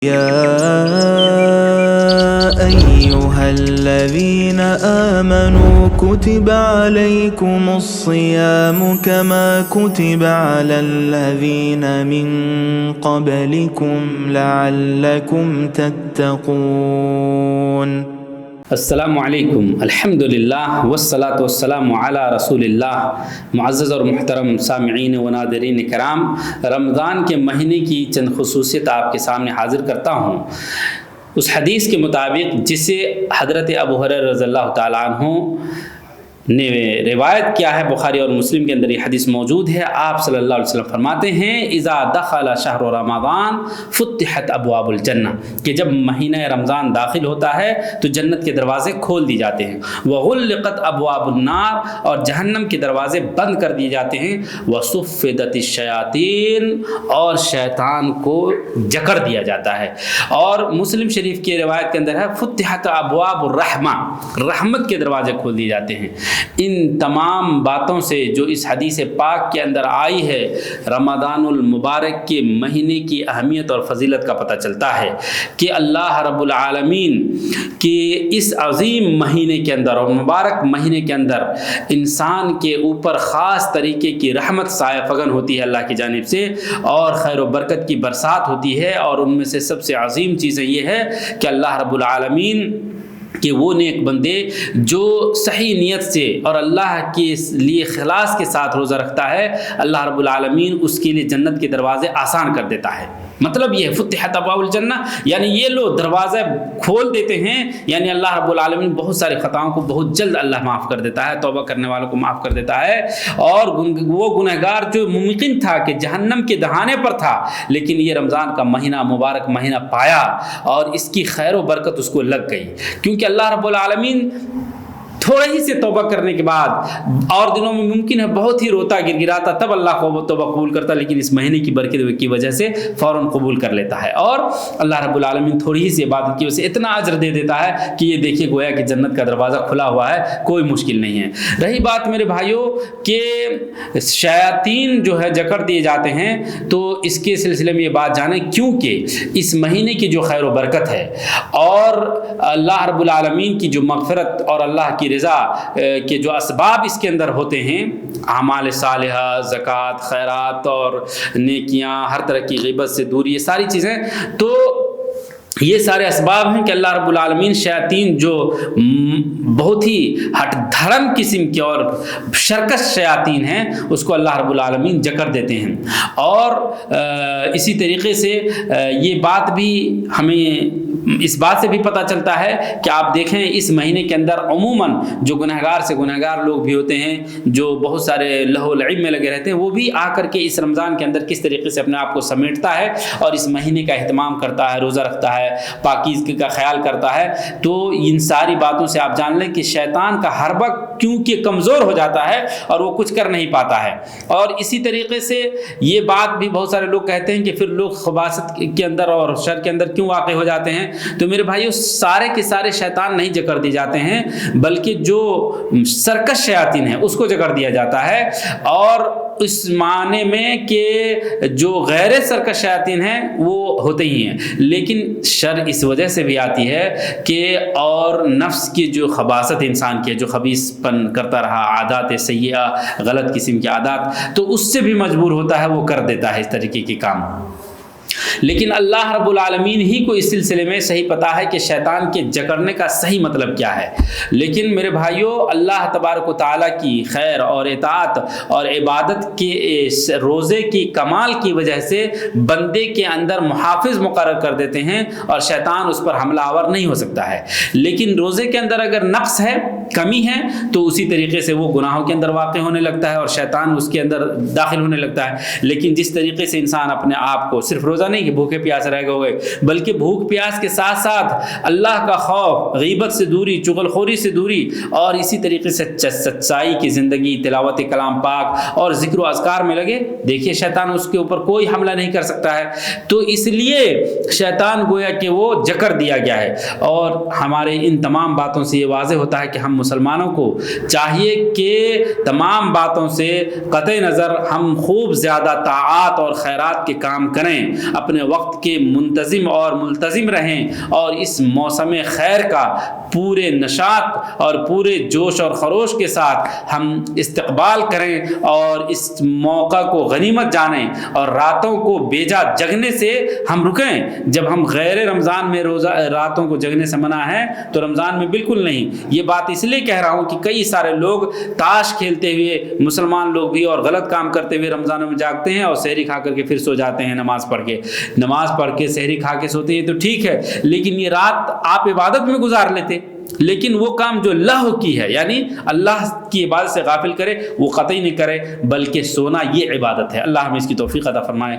يا أيها الذين آمنوا كتب عليكم الصيام كما كتب على الذين من قبلكم لعلكم تتقون. السلام علیکم، الحمدللہ والصلاة والسلام علی رسول اللہ۔ معزز اور محترم سامعین و ناظرین کرام، رمضان کے مہینے کی چند خصوصیت آپ کے سامنے حاضر کرتا ہوں۔ اس حدیث کے مطابق جسے حضرت ابو ہریرہ رضی اللہ تعالیٰ عنہ نے روایت کیا ہے، بخاری اور مسلم کے اندر یہ حدیث موجود ہے۔ آپ صلی اللہ علیہ وسلم فرماتے ہیں اذا دخل شہر رمضان فتحت ابواب الجنہ، کہ جب مہینہ رمضان داخل ہوتا ہے تو جنت کے دروازے کھول دی جاتے ہیں، وغلقت ابواب النار، اور جہنم کے دروازے بند کر دیے جاتے ہیں، وصفدت الشیاطین، اور شیطان کو جکڑ دیا جاتا ہے۔ اور مسلم شریف کی روایت کے اندر ہے فتحت ابواب الرحمہ، رحمت کے دروازے کھول دیے جاتے ہیں۔ ان تمام باتوں سے جو اس حدیث پاک کے اندر آئی ہے، رمضان المبارک کے مہینے کی اہمیت اور فضیلت کا پتہ چلتا ہے کہ اللہ رب العالمین کے اس عظیم مہینے کے اندر اور مبارک مہینے کے اندر انسان کے اوپر خاص طریقے کی رحمت سایہ فگن ہوتی ہے اللہ کی جانب سے، اور خیر و برکت کی برسات ہوتی ہے۔ اور ان میں سے سب سے عظیم چیزیں یہ ہے کہ اللہ رب العالمین کہ وہ نیک بندے جو صحیح نیت سے اور اللہ کے لیے خلاص کے ساتھ روزہ رکھتا ہے، اللہ رب العالمین اس کے لیے جنت کے دروازے آسان کر دیتا ہے۔ مطلب یہ فتحت ابواب الجنہ، یعنی یہ لوگ دروازہ کھول دیتے ہیں، یعنی اللہ رب العالمین بہت ساری خطاؤں کو بہت جلد اللہ معاف کر دیتا ہے، توبہ کرنے والوں کو معاف کر دیتا ہے۔ اور وہ گنہگار جو ممکن تھا کہ جہنم کے دہانے پر تھا، لیکن یہ رمضان کا مہینہ مبارک مہینہ پایا اور اس کی خیر و برکت اس کو لگ گئی، کیونکہ اللہ رب العالمین تھوڑے ہی سے توبہ کرنے کے بعد اور دنوں میں ممکن ہے بہت ہی روتا گرگراتا، تب اللہ کو توبہ قبول کرتا، لیکن اس مہینے کی برکت کی وجہ سے فوراً قبول کر لیتا ہے۔ اور اللہ رب العالمین تھوڑی ہی سی عبادت کی وجہ سے اتنا اجر دے دیتا ہے کہ یہ دیکھیے گویا کہ جنت کا دروازہ کھلا ہوا ہے، کوئی مشکل نہیں ہے۔ رہی بات میرے بھائیوں کہ شیاطین جو ہے جکڑ دیے جاتے ہیں، تو اس کے سلسلے میں یہ بات جانیں کیونکہ اس مہینے کی جو خیر و برکت ہے اور اللہ رب العالمین کی جو مغفرت اور اللہ کی رضا کے جو اسباب اس کے اندر ہوتے ہیں، اعمال صالحہ، زکوٰۃ، خیرات اور نیکیاں، ہر طرح کی غیبت سے دوری، یہ ساری چیزیں، تو یہ سارے اسباب ہیں کہ اللہ رب العالمین شیاطین جو بہت ہی ہٹ دھڑم قسم کے اور شرکش شیاطین ہیں، اس کو اللہ رب العالمین جکڑ دیتے ہیں۔ اور اسی طریقے سے یہ بات بھی ہمیں اس بات سے بھی پتہ چلتا ہے کہ آپ دیکھیں اس مہینے کے اندر عموماً جو گنہگار سے گنہگار لوگ بھی ہوتے ہیں، جو بہت سارے لہو لعب میں لگے رہتے ہیں، وہ بھی آ کر کے اس رمضان کے اندر کس طریقے سے اپنے آپ کو سمیٹتا ہے اور اس مہینے کا اہتمام کرتا ہے، روزہ رکھتا ہے، پاکیزگی کا خیال کرتا ہے۔ تو ان ساری باتوں سے آپ جان لیں کہ شیطان کا حربہ کیونکہ کمزور ہو جاتا ہے اور وہ کچھ کر نہیں پاتا ہے۔ اور اسی طریقے سے یہ بات بھی بہت سارے لوگ کہتے ہیں کہ پھر لوگ خباثت کے اندر اور شر کے اندر کیوں واقع ہو جاتے ہیں؟ تو میرے بھائیو، سارے کے سارے شیطان نہیں جکڑ دی جاتے ہیں، بلکہ جو سرکش شیاطین ہیں اس کو جکڑ دیا جاتا ہے۔ اور اس معنی میں کہ جو غیر سرکش شیاطین ہیں وہ ہوتے ہی ہیں، لیکن شر اس وجہ سے بھی آتی ہے کہ اور نفس کی جو خباثت انسان کی جو خبیث پن کرتا رہا، عادات سیئہ، غلط قسم کی عادات، تو اس سے بھی مجبور ہوتا ہے، وہ کر دیتا ہے اس طریقے کے کام۔ لیکن اللہ رب العالمین ہی کو اس سلسلے میں صحیح پتہ ہے کہ شیطان کے جکڑنے کا صحیح مطلب کیا ہے۔ لیکن میرے بھائیوں، اللہ تبارک و تعالیٰ کی خیر اور اطاعت اور عبادت کے روزے کی کمال کی وجہ سے بندے کے اندر محافظ مقرر کر دیتے ہیں اور شیطان اس پر حملہ آور نہیں ہو سکتا ہے۔ لیکن روزے کے اندر اگر نقص ہے، کمی ہے، تو اسی طریقے سے وہ گناہوں کے اندر واقع ہونے لگتا ہے اور شیطان اس کے اندر داخل ہونے لگتا ہے۔ لیکن جس طریقے سے انسان اپنے آپ کو صرف روزہ نہیں کہ بھوکے پیاس رہ گئے، بلکہ بھوک پیاس کے ساتھ ساتھ اللہ کا خوف، غیبت سے دوری، چغل خوری سے دوری، اور اسی طریقے سے سچائی کی زندگی، تلاوت کلام پاک اور ذکر و اذکار میں لگے، دیکھیے شیطان اس کے اوپر کوئی حملہ نہیں کر سکتا ہے۔ تو اس لیے شیطان گویا کہ وہ جکر دیا گیا ہے۔ اور ہمارے ان تمام باتوں سے یہ واضح ہوتا ہے کہ ہم مسلمانوں کو چاہیے کہ تمام باتوں سے قطع نظر ہم خوب زیادہ طاعات اور خیرات کے کام کریں، اپنے وقت کے منتظم اور ملتزم رہیں، اور اس موسم خیر کا پورے نشاط اور پورے جوش اور خروش کے ساتھ ہم استقبال کریں، اور اس موقع کو غنیمت جانیں، اور راتوں کو بیجا جگنے سے ہم رکیں۔ جب ہم غیر رمضان میں روزہ راتوں کو جگنے سے منع ہے تو رمضان میں بالکل نہیں۔ یہ بات اس لیے کہہ رہا ہوں کہ کئی سارے لوگ تاش کھیلتے ہوئے، مسلمان لوگ بھی، اور غلط کام کرتے ہوئے رمضانوں میں جاگتے ہیں اور سحری کھا کر کے پھر سو جاتے ہیں نماز پڑھ کے سحری کھا کے سوتے ہیں تو ٹھیک ہے، لیکن یہ رات آپ عبادت میں گزار لیتے، لیکن وہ کام جو لہو کی ہے، یعنی اللہ کی عبادت سے غافل کرے، وہ قطعی نہیں کرے، بلکہ سونا یہ عبادت ہے۔ اللہ ہمیں اس کی توفیق عطا فرمائے۔